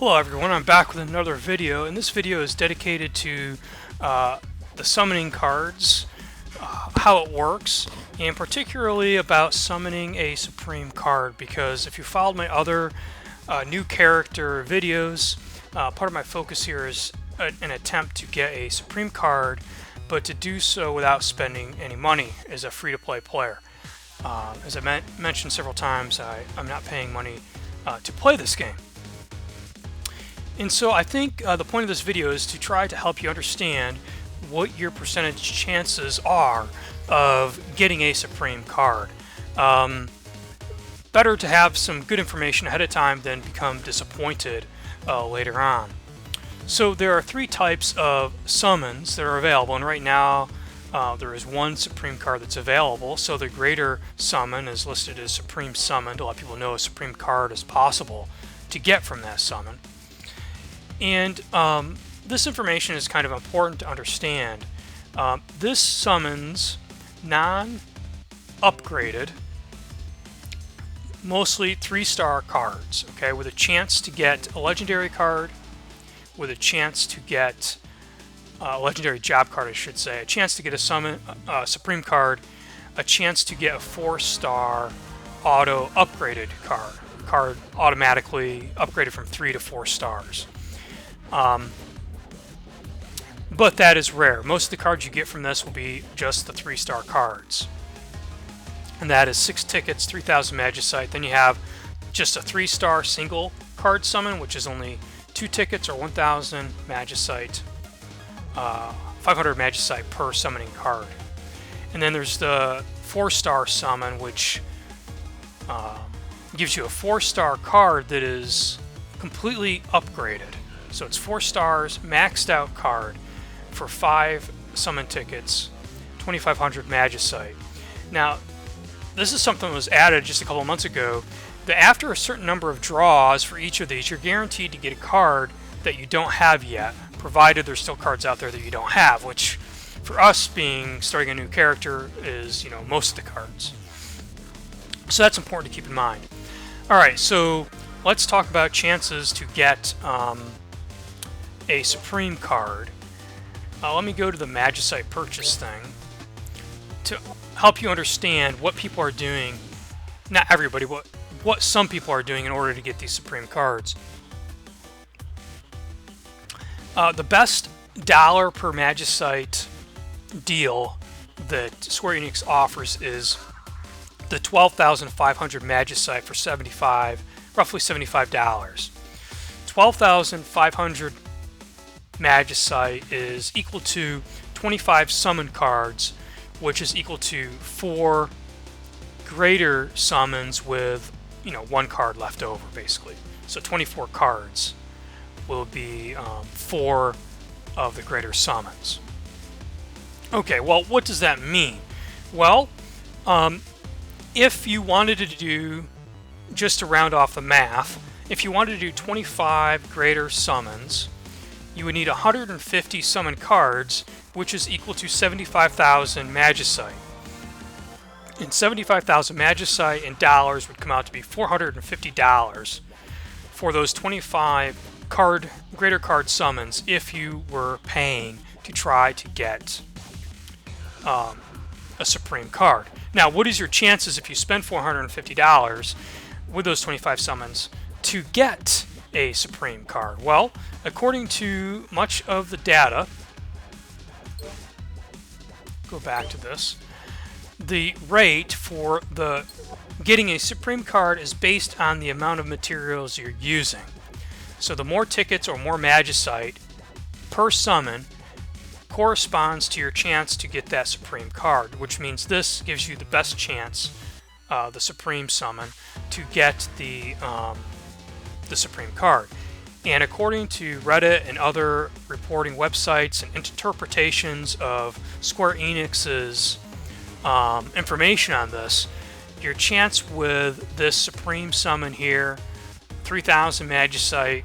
Hello everyone, I'm back with another video, and this video is dedicated to the summoning cards, how it works, and particularly about summoning a supreme card, because if you followed my other new character videos, part of my focus here is an attempt to get a supreme card, but to do so without spending any money as a free-to-play player. As I mentioned several times, I'm not paying money to play this game. And so I think the point of this video is to try to help you understand what your percentage chances are of getting a supreme card. Better to have some good information ahead of time than become disappointed later on. So there are three types of summons that are available, and right now there is one supreme card that's available. So the greater summon is listed as supreme summon to let people know a supreme card is possible to get from that summon. And this information is kind of important to understand. This summons non-upgraded, mostly 3-star cards, okay, with a chance to get a legendary card, with a chance to get a legendary job card, I should say, a chance to get a supreme card, a chance to get a 4-star auto upgraded card automatically upgraded from 3 to 4 stars. But that is rare. Most of the cards you get from this will be just the 3-star cards. And that is 6 tickets, 3,000 magicite. Then you have just a 3-star single card summon, which is only 2 tickets or 1,000 magicite, 500 magicite per summoning card. And then there's the 4-star summon, which gives you a 4-star card that is completely upgraded. So it's 4 stars, maxed out card for 5 summon tickets, 2,500 magicite. Now, this is something that was added just a couple of months ago, that after a certain number of draws for each of these, you're guaranteed to get a card that you don't have yet, provided there's still cards out there that you don't have, which for us starting a new character is, most of the cards. So that's important to keep in mind. Alright, so let's talk about chances to get a supreme card. Let me go to the magicite purchase thing to help you understand what people are doing, not everybody, but what some people are doing in order to get these supreme cards. The best dollar per magicite deal that Square Enix offers is the 12,500 magicite for roughly $75. 12,500 magicite is equal to 25 summon cards, which is equal to 4 greater summons with 1 card left over, basically. So 24 cards will be 4 of the greater summons. Okay, well, what does that mean? Well, if you wanted to do, just to round off the math, if you wanted to do 25 greater summons, you would need 150 summon cards, which is equal to 75,000 magicite. And 75,000 magicite in dollars would come out to be $450 for those 25 greater card summons if you were paying to try to get a supreme card. Now, what is your chances if you spend $450 with those 25 summons to get a supreme card? Well, according to much of the data, go back to this, the rate for getting a supreme card is based on the amount of materials you're using. So the more tickets or more magicite per summon corresponds to your chance to get that supreme card, which means this gives you the best chance, the supreme summon, to get the supreme card. And according to Reddit and other reporting websites and interpretations of Square Enix's information on this, your chance with this supreme summon here, 3,000 magicite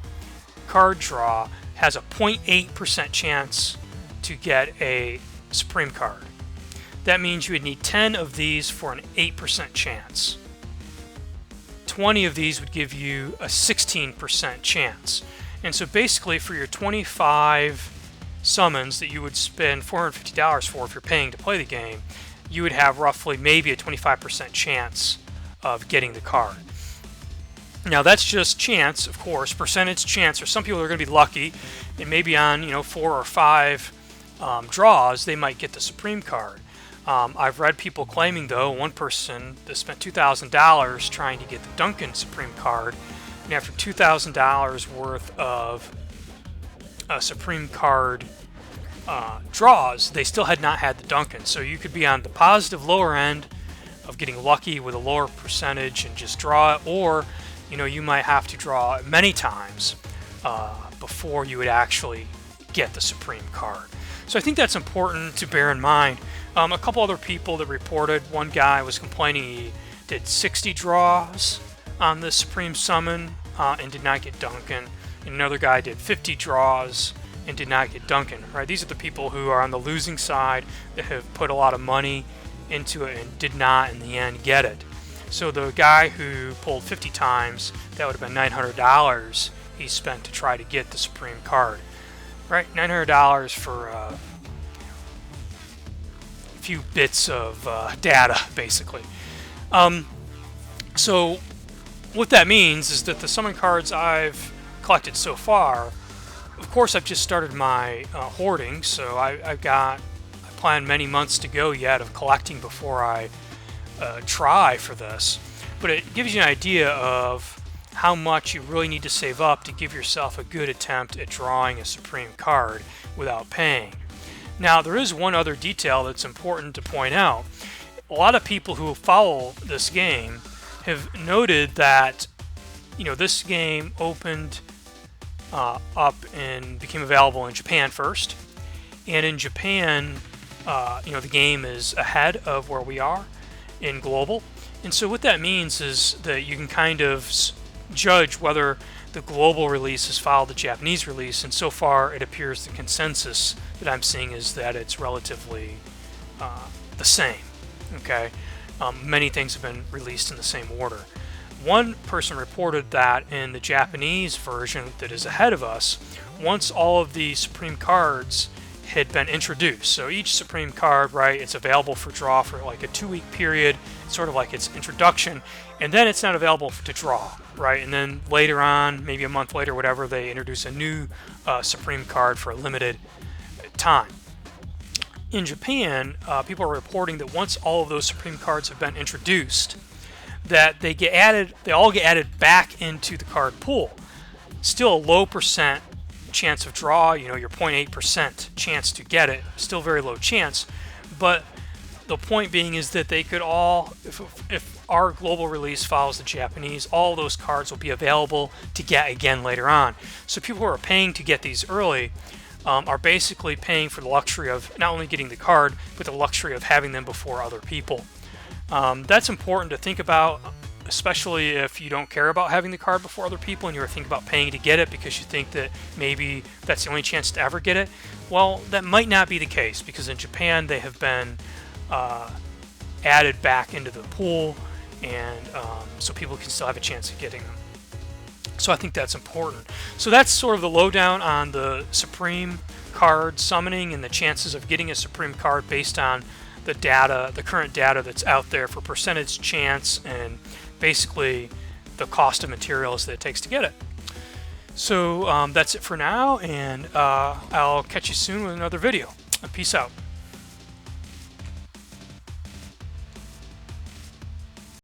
card draw, has a 0.8% chance to get a supreme card. That means you would need 10 of these for an 8% chance. 20 of these would give you a 16% chance. And so basically for your 25 summons that you would spend $450 for if you're paying to play the game, you would have roughly maybe a 25% chance of getting the card. Now that's just chance, of course, percentage chance. Or some people are going to be lucky, and maybe on 4 or 5 draws they might get the Supreme card. I've read people claiming, though, one person that spent $2,000 trying to get the Duncan Supreme card, and after $2,000 worth of Supreme card draws, they still had not had the Duncan. So you could be on the positive lower end of getting lucky with a lower percentage and just draw it, or you might have to draw it many times before you would actually get the Supreme card. So I think that's important to bear in mind. A couple other people that reported, one guy was complaining he did 60 draws on the Supreme Summon and did not get Duncan. And another guy did 50 draws and did not get Duncan. Right? These are the people who are on the losing side that have put a lot of money into it and did not in the end get it. So the guy who pulled 50 times, that would have been $900 he spent to try to get the Supreme card. Right? $900 for a few bits of data, basically. So what that means is that the summon cards I've collected so far, of course I've just started my hoarding, so I plan many months to go yet of collecting before I try for this. But it gives you an idea of how much you really need to save up to give yourself a good attempt at drawing a Supreme card without paying. Now, there is one other detail that's important to point out. A lot of people who follow this game have noted that this game opened up and became available in Japan first, and in Japan the game is ahead of where we are in global. And so what that means is that you can kind of judge whether the global release has followed the Japanese release, and so far it appears the consensus that I'm seeing is that it's relatively the same. Okay, many things have been released in the same order. One person reported that in the Japanese version that is ahead of us, once all of the Supreme cards had been introduced, so each Supreme card, right, it's available for draw for like a 2-week period, sort of like its introduction, and then it's not available to draw, right? And then later on, maybe a month later, whatever, they introduce a new Supreme card for a limited time. In Japan, people are reporting that once all of those Supreme cards have been introduced, that they all get added back into the card pool. Still a low percent chance of draw, your 0.8% chance to get it, still very low chance, but the point being is that they could all, if our global release follows the Japanese, all those cards will be available to get again later on. So people who are paying to get these early are basically paying for the luxury of not only getting the card, but the luxury of having them before other people. That's important to think about, especially if you don't care about having the card before other people and you're thinking about paying to get it because you think that maybe that's the only chance to ever get it. Well, that might not be the case, because in Japan they have been added back into the pool, and so people can still have a chance of getting them. So I think that's important. So that's sort of the lowdown on the Supreme card summoning and the chances of getting a Supreme card based on the data, the current data that's out there for percentage chance and basically the cost of materials that it takes to get it. So that's it for now, and I'll catch you soon with another video. Peace out.